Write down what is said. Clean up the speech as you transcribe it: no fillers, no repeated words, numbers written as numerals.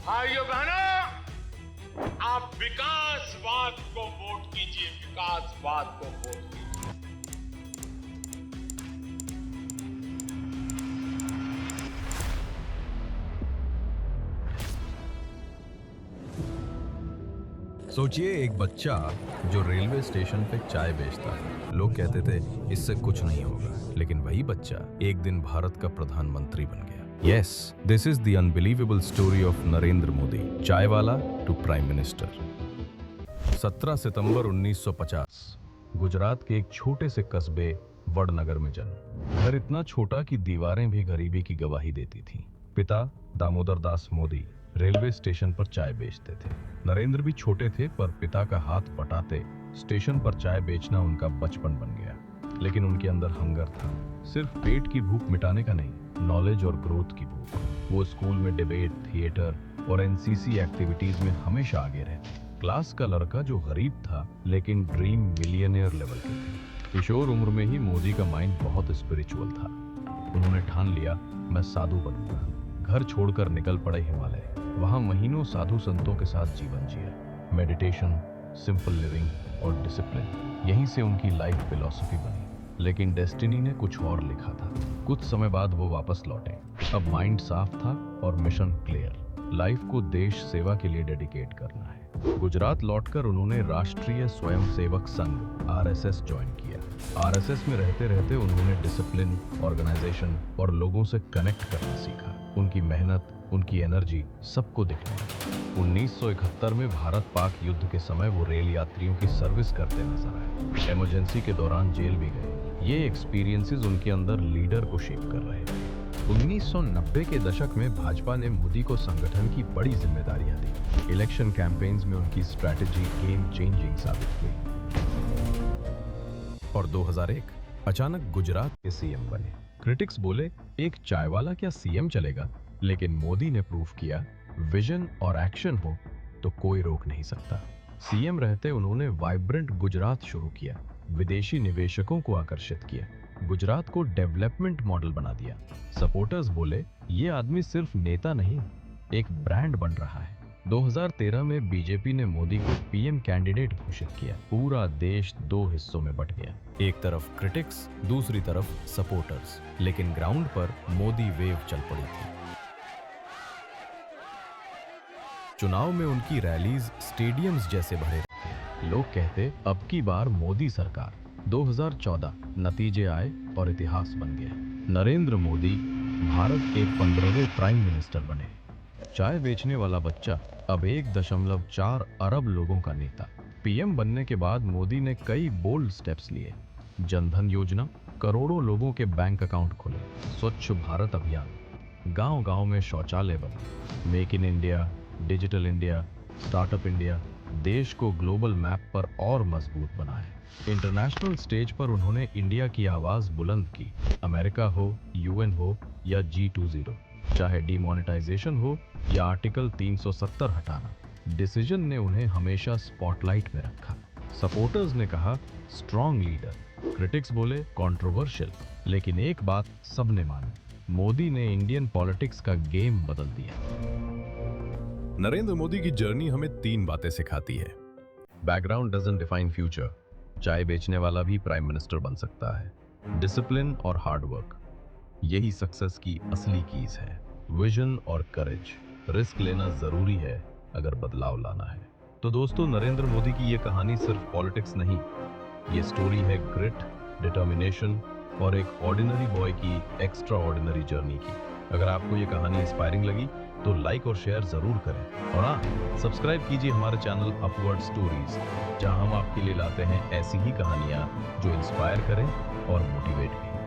भाइयों बहनों, आप विकासवाद को वोट कीजिए, विकासवाद को वोट कीजिए। सोचिए एक बच्चा जो रेलवे स्टेशन पे चाय बेचता था। लोग कहते थे इससे कुछ नहीं होगा, लेकिन वही बच्चा एक दिन भारत का प्रधानमंत्री बन गया। Yes, this is the unbelievable story of Narendra Modi, चाय वाला टू प्राइम मिनिस्टर। 17 सितंबर 1950 गुजरात के एक छोटे से कस्बे वडनगर में जन्म। घर इतना छोटा कि दीवारें भी गरीबी की गवाही देती थीं। पिता दामोदर दास मोदी रेलवे स्टेशन पर चाय बेचते थे। नरेंद्र भी छोटे थे, पर पिता का हाथ बटाते स्टेशन पर चाय बेचना उनका बचपन बन गया। लेकिन उनके अंदर हंगर था, सिर्फ पेट की भूख मिटाने का नहीं, नॉलेज और ग्रोथ की भूख। वो स्कूल में डिबेट, थिएटर और एनसीसी एक्टिविटीज में हमेशा आगे रहते। क्लास का लड़का जो गरीब था, लेकिन ड्रीम मिलियनियर लेवल के थे। किशोर उम्र में ही मोदी का माइंड बहुत स्पिरिचुअल था। उन्होंने ठान लिया, मैं साधु बनूंगा। घर छोड़कर निकल पड़े हिमालय। वहां महीनों साधु संतों के साथ जीवन जिया। मेडिटेशन, सिंपल लिविंग और डिसिप्लिन, यहीं से उनकी लाइफ फिलॉसफी बनी। लेकिन डेस्टिनी ने कुछ और लिखा था। कुछ समय बाद वो वापस लौटे। अब माइंड साफ था और मिशन क्लियर, लाइफ को देश सेवा के लिए डेडिकेट करना है। गुजरात लौटकर उन्होंने राष्ट्रीय स्वयंसेवक संघ आरएसएस ज्वाइन किया। आरएसएस में रहते रहते उन्होंने डिसिप्लिन, ऑर्गेनाइजेशन और लोगों से कनेक्ट करना सीखा। उनकी मेहनत, उनकी एनर्जी सबको दिखने लगी। 1971 में भारत पाक युद्ध के समय वो रेल यात्रियों की सर्विस करते नजर आए। इमरजेंसी के दौरान जेल भी गए। ये एक्सपीरियंसेस उनके अंदर लीडर को शेप कर रहे थे। 1990 के दशक में भाजपा ने मोदी को संगठन की बड़ी जिम्मेदारियां दी। इलेक्शन कैंपेन्स में उनकी स्ट्रैटेजी गेम चेंजिंग साबित हुई। और 2001 अचानक गुजरात के सीएम बने। क्रिटिक्स बोले, एक चाय वाला क्या सीएम चलेगा? लेकिन मोदी ने प्रूव किया, विजन और एक्शन हो तो कोई रोक नहीं सकता। सीएम रहते उन्होंने वाइब्रेंट गुजरात शुरू किया, विदेशी निवेशकों को आकर्षित किया, गुजरात को डेवलपमेंट मॉडल बना दिया। सपोर्टर्स बोले, ये आदमी सिर्फ नेता नहीं, एक ब्रांड बन रहा है। 2013 में बीजेपी ने मोदी को पीएम कैंडिडेट घोषित किया। पूरा देश दो हिस्सों में बट गया, एक तरफ क्रिटिक्स, दूसरी तरफ सपोर्टर्स। लेकिन ग्राउंड पर मोदी वेव चल पड़ी थी। चुनाव में उनकी रैलीज स्टेडियम्स जैसे भरे थे। लोग कहते, अब की बार मोदी सरकार। 2014 नतीजे आए और इतिहास बन गया। नरेंद्र मोदी भारत के 15वें प्राइम मिनिस्टर बने। चाय बेचने वाला बच्चा अब 1.4 अरब लोगों का नेता। पीएम बनने के बाद मोदी ने कई बोल्ड स्टेप्स लिए। जनधन योजना, करोड़ों लोगों के बैंक अकाउंट खुले। स्वच्छ भारत अभियान, गांव-गांव में शौचालय बने। Make in India, digital India, startup India, देश को ग्लोबल मैप पर और मजबूत बनाए। इंटरनेशनल स्टेज पर उन्होंने इंडिया की आवाज बुलंद की। अमेरिका हो, यूएन हो या G20, चाहे डिमोनेटाइजेशन हो या आर्टिकल 370 हटाना, डिसीजन ने उन्हें हमेशा स्पॉटलाइट में रखा। सपोर्टर्स ने कहा, स्ट्रॉन्ग लीडर। क्रिटिक्स बोले, कंट्रोवर्शियल। लेकिन एक बात सबने मानी, मोदी ने इंडियन पॉलिटिक्स का गेम बदल दिया। नरेंद्र मोदी की जर्नी हमें 3 बातें सिखाती है। बैकग्राउंड डजंट डिफाइन फ्यूचर, चाय बेचने वाला भी प्राइम मिनिस्टर बन सकता है। डिसिप्लिन और हार्ड वर्क, यही सक्सेस की असली कीज है। विजन और करेज, रिस्क लेना जरूरी है अगर बदलाव लाना है। तो दोस्तों, नरेंद्र मोदी की ये कहानी सिर्फ पॉलिटिक्स नहीं, ये स्टोरी है ग्रिट, डिटर्मिनेशन और एक ऑर्डिनरी बॉय की एक्स्ट्रा ऑर्डिनरी जर्नी की। अगर आपको ये कहानी इंस्पायरिंग लगी तो लाइक और शेयर जरूर करें। और हाँ, सब्सक्राइब कीजिए हमारे चैनल अपवर्ड स्टोरीज, जहां हम आपके लिए लाते हैं ऐसी ही कहानियां जो इंस्पायर करें और मोटिवेट करें।